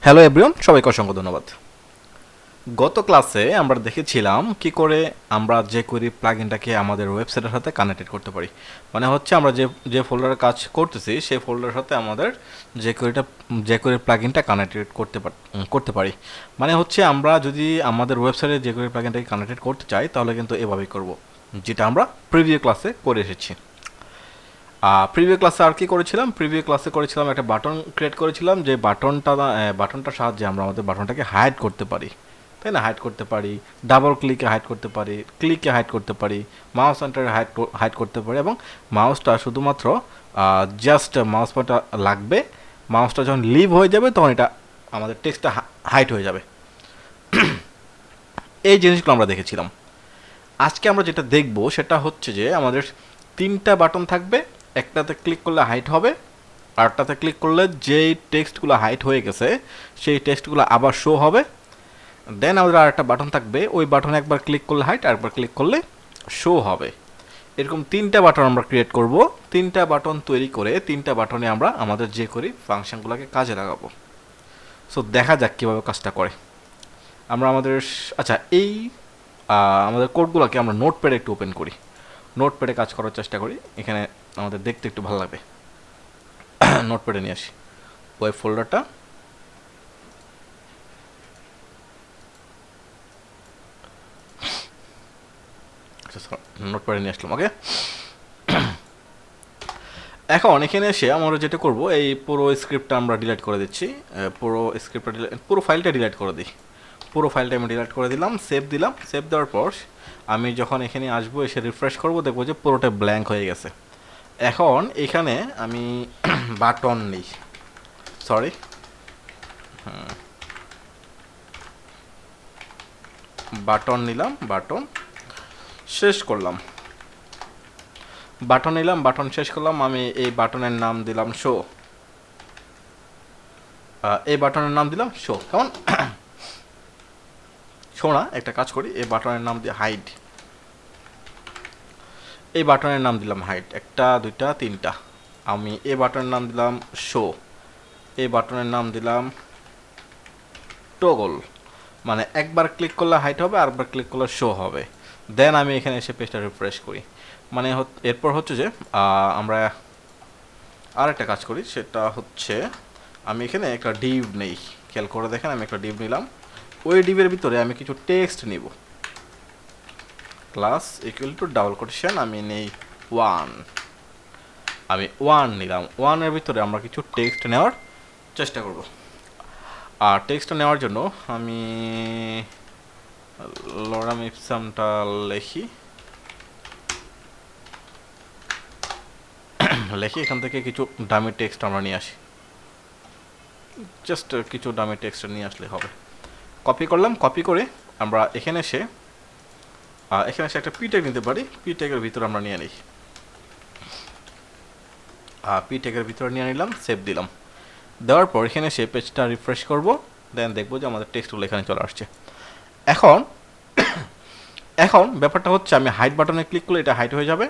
Hello everyone, সবাইকে অসংখ্য ধন্যবাদ। গত ক্লাসে আমরা দেখেছিলাম কি করে আমরা jQuery প্লাগইনটাকে আমাদের ওয়েবসাইটের সাথে কানেক্টেড করতে পারি। মানে হচ্ছে আমরা যে যে ফোল্ডারে কাজ করতেছি সেই ফোল্ডারের সাথে আমাদের jQuery প্লাগইনটা কানেক্টেড করতে পারি। মানে হচ্ছে আমরা যদি আমাদের ওয়েবসাইটে jQuery প্লাগইনটাকে কানেক্টেড করতে চাই তাহলে কিন্তু এভাবেই করব, যেটা আমরা প্রিভিউ ক্লাসে করে এসেছি। প্রিভিউ ক্লাসে আর কি করেছিলাম, প্রিভিউ ক্লাসে করেছিলাম একটা বাটন ক্রিয়েট করেছিলাম, যে বাটনটার সাহায্যে আমরা আমাদের বাটনটাকে হাইড করতে পারি, তাই না? হাইড করতে পারি, ডাবল ক্লিকে হাইড করতে পারি, ক্লিকে হাইড করতে পারি, মাউস এন্টারে হাইড করতে পারি, এবং মাউসটা শুধুমাত্র জাস্ট মাউস পয়েন্টটা লাগবে, মাউসটা যখন লিভ হয়ে যাবে তখন এটা আমাদের টেক্সটটা হাইড হয়ে যাবে। এই জিনিসগুলো আমরা দেখেছিলাম। আজকে আমরা যেটা দেখব সেটা হচ্ছে যে আমাদের তিনটা বাটন থাকবে, একটাতে ক্লিক করলে হাইড হবে, আরটাতে ক্লিক করলে যেই টেক্সটগুলো হাইড হয়ে গেছে সেই টেক্সটগুলো আবার শো হবে। দেন আমাদের আরেকটা বাটন থাকবে, ওই বাটনে একবার ক্লিক করলে হাইড, আরেকবার ক্লিক করলে শো হবে। এরকম তিনটা বাটন আমরা ক্রিয়েট করব। তিনটা বাটন তৈরি করে তিনটা বাটনে আমরা আমাদের jQuery ফাংশনগুলোকে কাজে লাগাবো। সো দেখা যাক কীভাবে কাজটা করে। আমরা আমাদের আমাদের কোডগুলোকে আমরা নোটপ্যাডে একটু ওপেন করি, নোটপ্যাডে কাজ করার চেষ্টা করি, এখানে আমাদের দেখতে একটু ভালো লাগবে। নোটপ্যাডে নিয়ে আসি ওয়েব ফোল্ডারটা, নোটপ্যাডে নিয়ে আসলাম। ওকে, এখন এখানে এসে আমরা যেটা করব, এই পুরো স্ক্রিপ্টটা আমরা ডিলিট করে দিচ্ছি, পুরো ফাইলটা ডিলিট করে দিই। পুরো ফাইলটা আমি ডিলিট করে দিলাম, সেভ দিলাম। সেভ দেওয়ার পর আমি যখন এখানে আসবো, এসে রিফ্রেশ করব, দেখবো যে পুরোটা ব্ল্যাঙ্ক হয়ে গেছে। এখন এখানে আমি বাটন নিই, সরি, বাটন নিলাম, বাটন শেষ করলাম, বাটন নিলাম, বাটন শেষ করলাম। আমি এই বাটনের নাম দিলাম শো, এই বাটনের নাম দিলাম শো। কেমন? শো না, একটা কাজ করি, এই বাটনের নাম দিয়ে হাইড, এই বাটনের নাম দিলাম হাইড, একটা দুইটা তিনটা। আমি এই বাটনের নাম দিলাম শো, এই বাটনের নাম দিলাম টগল, মানে একবার ক্লিক করলে হাইট হবে, আরেকবার ক্লিক করলে শো হবে। দেন আমি এখানে এসে পেজটা রিফ্রেশ করি। মানে এরপর হচ্ছে যে আমরা আরেকটা কাজ করি, সেটা হচ্ছে আমি এখানে একটা ডিভ নেই, খেয়াল করে দেখেন, আমি একটা ডিভ নিলাম। ওই ডিভের ভিতরে আমি কিছু টেক্সট নিব, class equal to double quotation, আমি নেই 1, আমি 1 নিলাম। 1-এর ভিতরে আমরা কিছু টেক্সট নেওয়ার চেষ্টা করব। আর টেক্সটটা নেওয়ার জন্য আমি লরাম ইপসামটা লিখি, এখান থেকে কিছু ডামি টেক্সট আমরা নিয়ে আসি, জাস্ট কিছু ডামি টেক্সট নিয়ে আসলে হবে। কপি করলাম, কপি করে আমরা এখানে এসে একটা পি ট্যাগ নিতে পারি, পি ট্যাগের ভিতরে আমরা নিয়ে নিই, পি ট্যাগের ভিতরে নিয়ে নিলাম, সেভ দিলাম। দেওয়ার পর এখানে এসে পেজটা রিফ্রেশ করব, দেন দেখবো যে আমাদের টেক্সটগুলো এখানে চলে আসছে। এখন এখন ব্যাপারটা হচ্ছে, আমি হাইড বাটনে ক্লিক করলে এটা হাইড হয়ে যাবে,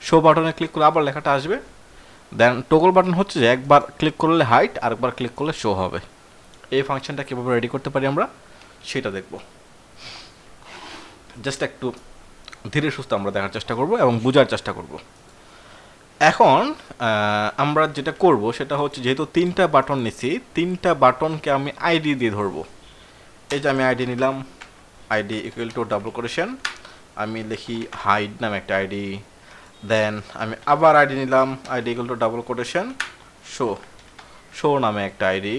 শো বাটনে ক্লিক করলে আবার লেখাটা আসবে। দেন টগল বাটন হচ্ছে যে একবার ক্লিক করলে হাইড, আরেকবার ক্লিক করলে শো হবে। এই ফাংশনটা কীভাবে রেডি করতে পারি আমরা সেটা দেখব। জাস্ট একটু ধীরে সুস্থে আমরা দেখার চেষ্টা করব এবং বোঝার চেষ্টা করব। এখন আমরা যেটা করব সেটা হচ্ছে, যেহেতু তিনটা বাটন নিছি, তিনটা বাটনকে আমি আইডি দিয়ে ধরবো। এই যে আমি আইডি নিলাম, ID equal to double quotation, আমি লিখি হাইড নামে একটা আইডি। দেন আমি আবার আইডি নিলাম, ID equal to double quotation show, show নামে একটা আইডি।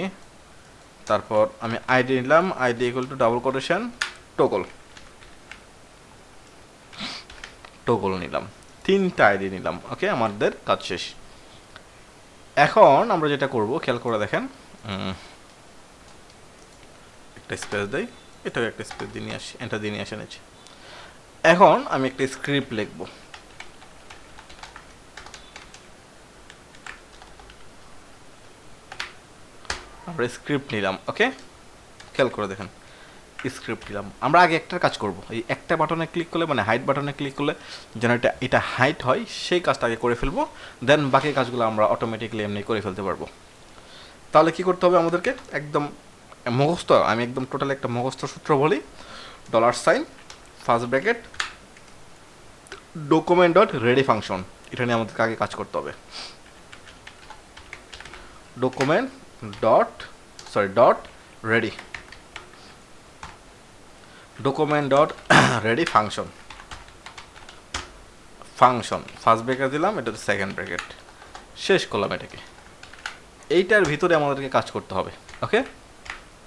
তারপর আমি আইডি নিলাম, ID equal to double quotation toggle, toggle নিলাম, তিনটা আইডি নিলাম। ওকে, আমাদের কাজ শেষ। এখন আমরা যেটা করব, খেয়াল করে দেখেন, একটা স্পেস দেই, এটাও একটা স্পেস দিয়ে নিয়ে আসি, এটা দিয়ে নিয়ে আসে নিচে। এখন আমি একটা স্ক্রিপ্ট লিখব, আমরা স্ক্রিপ্ট নিলাম। ওকে, খেয়াল করে দেখেন, স্ক্রিপ্ট নিলাম। আমরা আগে একটার কাজ করব, এই একটা বাটনে ক্লিক করলে, মানে হাইড বাটনে ক্লিক করলে যেন এটা হাইট হয়, সেই কাজটা আগে করে ফেলবো। দেন বাকি কাজগুলো আমরা অটোমেটিকলি এমনি করে ফেলতে পারবো। তাহলে কি করতে হবে আমাদেরকে? একদম মুখস্থ, আমি একদম টোটাল একটা মুখস্থ সূত্র বলি, dollar sign first bracket document dot ready function, এটা নিয়ে আমাদেরকে আগে কাজ করতে হবে। Document dot ready, document dot ready function first bracket দিলাম, এটা তো সেকেন্ড ব্র্যাকেট, শেষ করলাম এটাকে। এইটার ভিতরে আমাদেরকে কাজ করতে হবে। ওকে,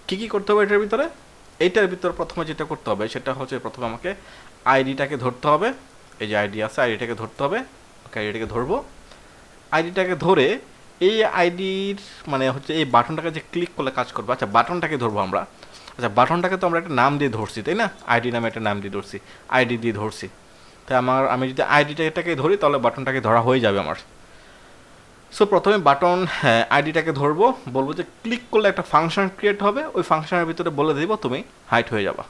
কি করতে হবে এটার ভিতরে? এইটার ভিতরে প্রথমে যেটা করতে হবে সেটা হচ্ছে প্রথমে আমাকে আইডিটাকে ধরতে হবে। এই যে আইডি আছে, আইডিটাকে ধরতে হবে। ওকে, আইডিটাকে ধরবো। আইডিটাকে ধরে এই আইডির মানে হচ্ছে এই বাটনটাকে যে ক্লিক করলে কাজ করবো। আচ্ছা, বাটনটাকে ধরবো আমরা। আচ্ছা, বাটনটাকে তো আমরা একটা নাম দিয়ে ধরছি, তাই না? আইডি নামে একটা নাম দিয়ে ধরছি, আইডি দিয়ে ধরছি। তাই আমি যদি আইডিটাকে ধরি তাহলে বাটনটাকে ধরা হয়ে যাবে আমার। সো প্রথমে বাটন আইডিটাকে ধরবো, বলবো যে ক্লিক করলে একটা ফাংশন ক্রিয়েট হবে, ওই ফাংশনের ভিতরে বলে দিব তুমি হাইট হয়ে যাবা।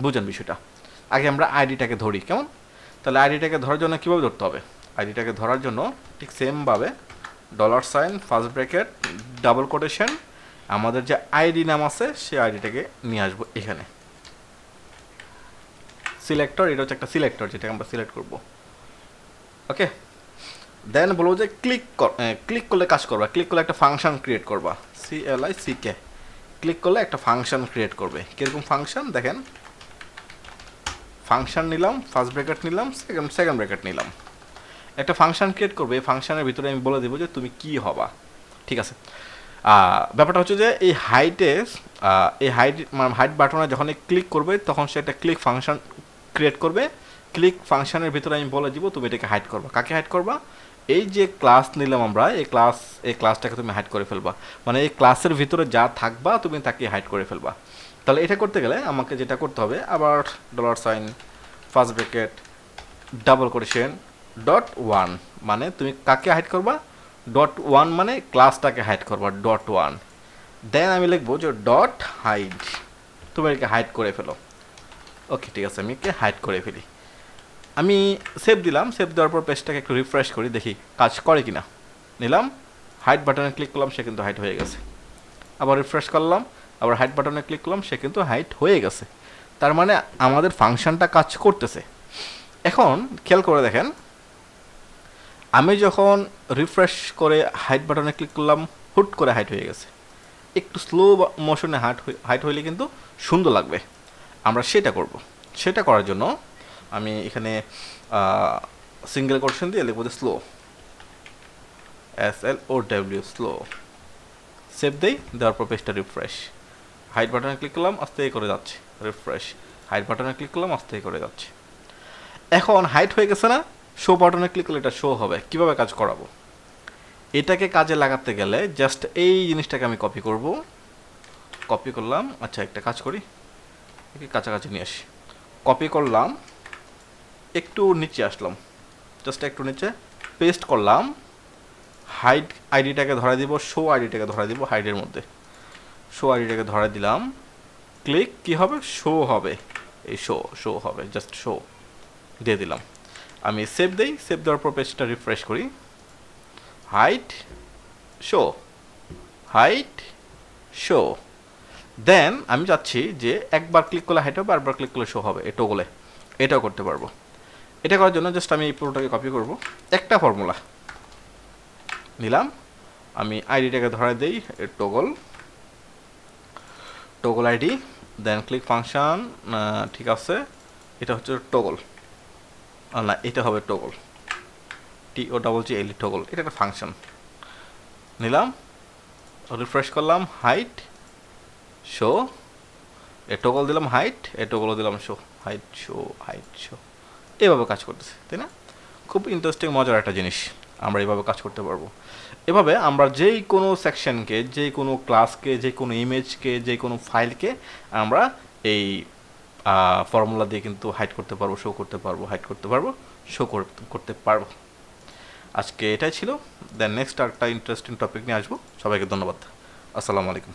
বুঝেন বিষয়টা? আগে আমরা আইডিটাকে ধরি, কেমন? তাহলে আইডিটাকে ধরার জন্য কীভাবে ধরতে হবে? আইডিটাকে ধরার জন্য ঠিক সেমভাবে dollar sign first bracket double quotation আমাদের যে আইডি নাম আছে সেই আইডিটাকে নিয়ে আসবো এখানে। সিলেক্টর, এটা হচ্ছে একটা সিলেক্টর যেটাকে আমরা সিলেক্ট করব। ওকে, দেন বলবো যে ক্লিক করলে কাজ করবা, ক্লিক করলে একটা ফাংশন ক্রিয়েট করবা, CLICK, ক্লিক করলে একটা ফাংশন ক্রিয়েট করবে। কীরকম ফাংশন দেখেন, ফাংশন নিলাম, ফার্স্ট ব্র্যাকেট নিলাম, সেকেন্ড ব্র্যাকেট নিলাম, একটা ফাংশন ক্রিয়েট করবে। এই ফাংশনের ভিতরে আমি বলে দেবো যে তুমি কি হবা। ঠিক আছে, ব্যাপারটা হচ্ছে যে এই হাইট বাটনে যখন ক্লিক করবে তখন সে একটা ক্লিক ফাংশন ক্রিয়েট করবে। ক্লিক ফাংশনের ভিতরে আমি বলে দিব তুমি এটাকে হাইড করবা। কাকে হাইড করবা? এই যে ক্লাস নিলাম আমরা, এই ক্লাসটাকে তুমি হাইড করে ফেলবা, মানে এই ক্লাসের ভিতরে যা থাকবা তুমি তাকে হাইড করে ফেলবা। তাহলে এটা করতে গেলে আমাকে যেটা করতে হবে, আবার dollar sign first bracket double quotation .1, মানে তুমি কাকে হাইড করবা? .1 মানে ক্লাসটাকে হাইড করবা, .1। দেন আমি লিখবো যে ডট হাইড, তুমি একে হাইড করে ফেলো। ওকে, ঠিক আছে, আমি একে হাইড করে ফেলি। আমি সেভ দিলাম, সেভ দেওয়ার পর পেজটাকে একটু রিফ্রেশ করি, দেখি কাজ করে কিনা। নিলাম, হাইড বাটনে ক্লিক করলাম, সে কিন্তু হাইড হয়ে গেছে। আবার রিফ্রেশ করলাম, আবার হাইড বাটনে ক্লিক করলাম, সে কিন্তু হাইড হয়ে গেছে। তার মানে আমাদের ফাংশনটা কাজ করতেছে। এখন খেয়াল করে দেখেন, আমি যখন রিফ্রেশ করে হাইড বাটনে ক্লিক করলাম, হুট করে হাইড হয়ে গেছে। একটু স্লো মোশনে হাইড হইলে কিন্তু সুন্দর লাগবে। আমরা সেটা করব। সেটা করার জন্য আমি এখানে সিঙ্গেল কোটেশন দিয়ে লিখবো যে স্লো, SLOW, স্লো। সেভ দেই, দেওয়ার পর পেজটা রিফ্রেশ। হাইড বাটনে ক্লিক করলাম, আস্তে করে যাচ্ছে, রিফ্রেশ। হাইড বাটনে ক্লিক করলাম, আস্তে করে যাচ্ছে। এখন হাইড হয়ে গেছে না? শো বাটনে ক্লিক করলে এটা শো হবে। কিভাবে কাজ করাবো? এটাকে কাজে লাগাতে গেলে জাস্ট এই জিনিসটাকে আমি কপি করব। কপি করলাম, আচ্ছা একটা কাজ করি, একে কাছাকাছি নিয়ে আসি। কপি করলাম, একটু নিচে আসলাম, জাস্ট একটু নিচে পেস্ট করলাম। হাইড আইডিটাকে ধরা দিব, শো আইডিটাকে ধরা দিব, হাইডের মধ্যে শো আইডিটাকে ধরা দিলাম। ক্লিক কি হবে? শো হবে, এই শো হবে, জাস্ট শো দিয়ে দিলাম। আমি সেভ দেই, সেভ দেওয়ার পর পেজটা রিফ্রেশ করি। Height show, height show. Then আমি চাচ্ছি যে একবার ক্লিক করলে হাইট হবে, আরবার ক্লিক করলে শো হবে, এটাও করতে পারবো। এটা করার জন্য জাস্ট আমি এই পুরোটাকে কপি করব। একটা ফর্মুলা নিলাম, আমি আইডিটাকে ধরে দেই টগল আইডি, দেন ক্লিক ফাংশন, ঠিক আছে, এটা হচ্ছে টগল, না এটা হবে টগল, TOGGL, টগল, এটা একটা ফাংশন। নিলাম, রিফ্রেশ করলাম, হাইট শো, এ টগল দিলাম হাইট, এ টগলও দিলাম শো, হাইট শো। এভাবে কাজ করতেছে, তাই না? খুব ইন্টারেস্টিং, মজার একটা জিনিস। আমরা এভাবে কাজ করতে পারবো। এভাবে আমরা যেই কোনো সেকশনকে, যে কোনো ক্লাসকে, যে কোনো ইমেজকে, যে কোনো ফাইলকে আমরা এই ফর্মুলা দিয়ে কিন্তু হাইড করতে পারবো, শো করতে পারবো, হাইড করতে পারবো, শো করতে পারবো। আজকে এটাই ছিল। দেন নেক্সট একটা ইন্টারেস্টিং টপিক নিয়ে আসবো। সবাইকে ধন্যবাদ। আসসালামু আলাইকুম।